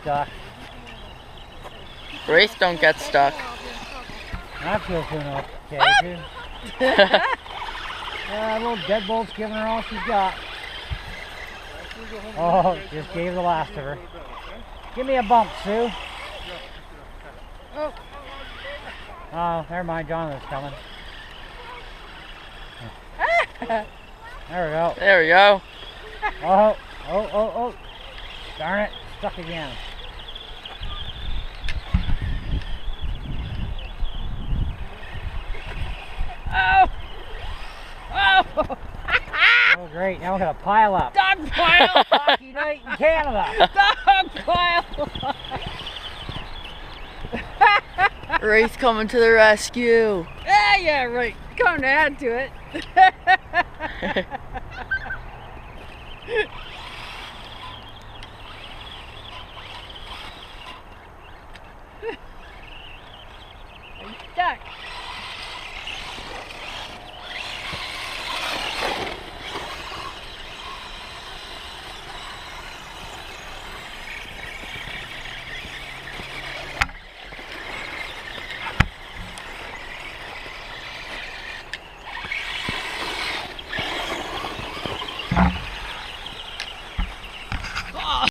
stuck. Wraith don't get stuck. Axio's doing okay too. Little Deadbolt's giving her all she's got. Oh, just gave the last of her. Give me a bump, Sue. Oh, never mind, Jonathan's coming. There we go. There we go. Oh. Darn it, stuck again. Oh, great. Now we're going to pile up. Dog pile! Hockey night in Canada. Dog pile! Wraith coming to the rescue. Yeah, right. Come to add to it. I'm stuck.